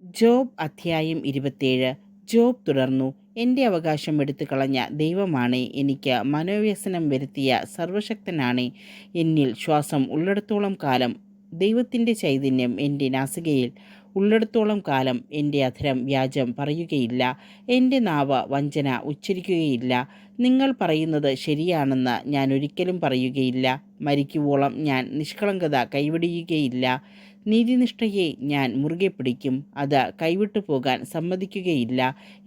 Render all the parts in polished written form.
Job അധ്യായം 27. Job തുടർന്നു, എൻ്റെ അവകാശം എടുത്തു കളഞ്ഞ ദൈവമാണ്, എനിക്ക് മനോവ്യസനം വരുത്തിയ സർവശക്തനാണ്. എന്നിൽ ശ്വാസം ഉള്ളിടത്തോളം കാലം ദൈവത്തിൻ്റെ ചൈതന്യം എൻ്റെ നാസികയിൽ ഉള്ളിടത്തോളം കാലം എൻ്റെ അധരം വ്യാജം പറയുകയില്ല, എൻ്റെ നാവ് വഞ്ചന ഉച്ചരിക്കുകയില്ല. നിങ്ങൾ പറയുന്നത് ശരിയാണെന്ന് ഞാൻ ഒരിക്കലും പറയുകയില്ല. മരിക്കുവോളം ഞാൻ നിഷ്കളങ്കത കൈവെടിയുകയില്ല. നീതിനിഷ്ഠയെ ഞാൻ മുറുകെ പിടിക്കും, അത് കൈവിട്ടു പോകാൻ സമ്മതിക്കുകയില്ല.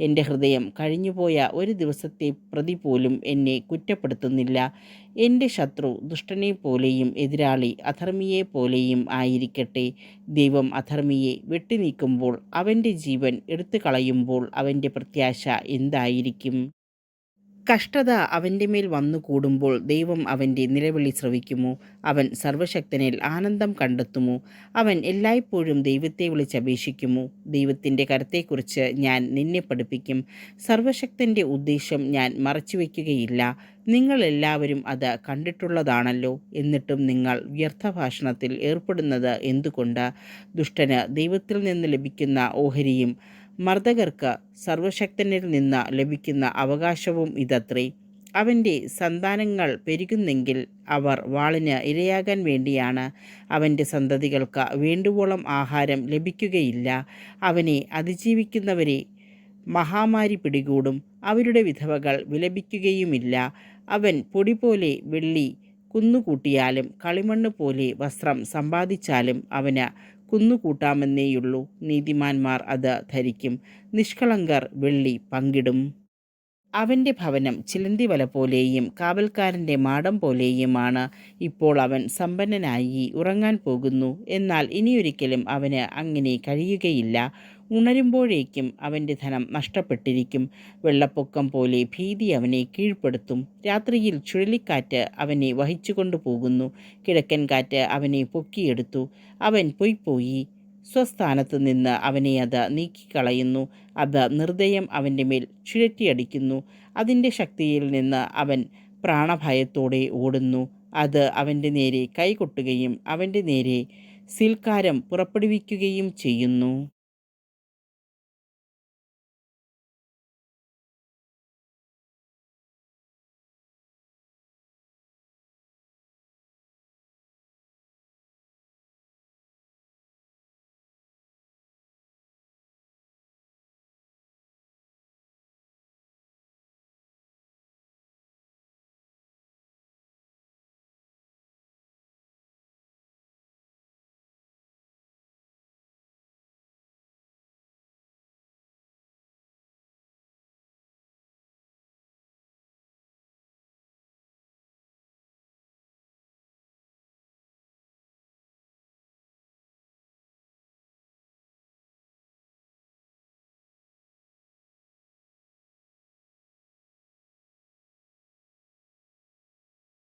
എൻ്റെ ഹൃദയം കഴിഞ്ഞുപോയ ഒരു ദിവസത്തെ പ്രതി പോലും എന്നെ കുറ്റപ്പെടുത്തുന്നില്ല. എൻ്റെ ശത്രു ദുഷ്ടനെപ്പോലെയും എതിരാളി അധർമ്മിയെപ്പോലെയും ആയിരിക്കട്ടെ. ദൈവം അധർമ്മിയെ വെട്ടിനീക്കുമ്പോൾ, അവൻ്റെ ജീവൻ എടുത്തു കളയുമ്പോൾ അവൻ്റെ പ്രത്യാശ എന്തായിരിക്കും? കഷ്ടത അവൻ്റെ മേൽ വന്നു കൂടുമ്പോൾ ദൈവം അവൻ്റെ നിലവിളി ശ്രവിക്കുമോ? അവൻ സർവശക്തനിൽ ആനന്ദം കണ്ടെത്തുമോ? അവൻ എല്ലായ്പ്പോഴും ദൈവത്തെ വിളിച്ചപേക്ഷിക്കുമോ? ദൈവത്തിൻ്റെ കരത്തെക്കുറിച്ച് ഞാൻ നിന്നെ പഠിപ്പിക്കും, സർവശക്തൻ്റെ ഉദ്ദേശം ഞാൻ മറച്ചുവെക്കുകയില്ല. നിങ്ങളെല്ലാവരും അത് കണ്ടിട്ടുള്ളതാണല്ലോ. എന്നിട്ടും നിങ്ങൾ വ്യർത്ഥഭാഷണത്തിൽ ഏർപ്പെടുന്നത് എന്തുകൊണ്ട്? ദുഷ്ടന് ദൈവത്തിൽ നിന്ന് ലഭിക്കുന്ന ഓഹരിയും മർദ്ദകർക്ക് സർവശക്തനിൽ നിന്ന് ലഭിക്കുന്ന അവകാശവും ഇതത്രേ. അവൻ്റെ സന്താനങ്ങൾ പെരുകുന്നെങ്കിൽ അവർ വാളിന് ഇരയാകാൻ വേണ്ടിയാണ്. അവൻ്റെ സന്തതികൾക്ക് വേണ്ടുവോളം ആഹാരം ലഭിക്കുകയില്ല. അവനെ അതിജീവിക്കുന്നവരെ മഹാമാരി പിടികൂടും, അവരുടെ വിധവകൾ വിലപിക്കുകയുമില്ല. അവൻ പൊടിപോലെ വെള്ളി കുന്നുകൂട്ടിയാലും കളിമണ്ണ് പോലെ വസ്ത്രം സമ്പാദിച്ചാലും അവന് കുന്നുകൂട്ടാമെന്നേയുള്ളൂ. നീതിമാന്മാർ അത് ധരിക്കും, നിഷ്കളങ്കർ വെള്ളി പങ്കിടും. അവൻ്റെ ഭവനം ചിലന്തിവല പോലെയും കാവൽക്കാരൻ്റെ മാടം പോലെയുമാണ്. ഇപ്പോൾ അവൻ സമ്പന്നനായി ഉറങ്ങാൻ പോകുന്നു, എന്നാൽ ഇനിയൊരിക്കലും അവന് അങ്ങനെ കഴിയുകയില്ല. ഉണരുമ്പോഴേക്കും അവൻ്റെ ധനം നഷ്ടപ്പെട്ടിരിക്കും. വെള്ളപ്പൊക്കം പോലെ ഭീതി അവനെ കീഴ്പ്പെടുത്തും. രാത്രിയിൽ ചുഴലിക്കാറ്റ് അവനെ വഹിച്ചുകൊണ്ടു പോകുന്നു, കിഴക്കൻ കാറ്റ് അവനെ പൊക്കിയെടുത്തു. അവൻ പൊയ്പോയി, സ്വസ്ഥാനത്ത് നിന്ന് അവനെ അത് നീക്കിക്കളയുന്നു. അത് നിർദ്ദയം അവൻ്റെ മേൽ ചുഴറ്റിയടിക്കുന്നു. അതിൻ്റെ ശക്തിയിൽ നിന്ന് അവൻ പ്രാണഭയത്തോടെ ഓടുന്നു. അത് അവൻ്റെ നേരെ കൈകൊട്ടുകയും അവൻ്റെ നേരെ സീൽക്കാരം പുറപ്പെടുവിക്കുകയും ചെയ്യുന്നു.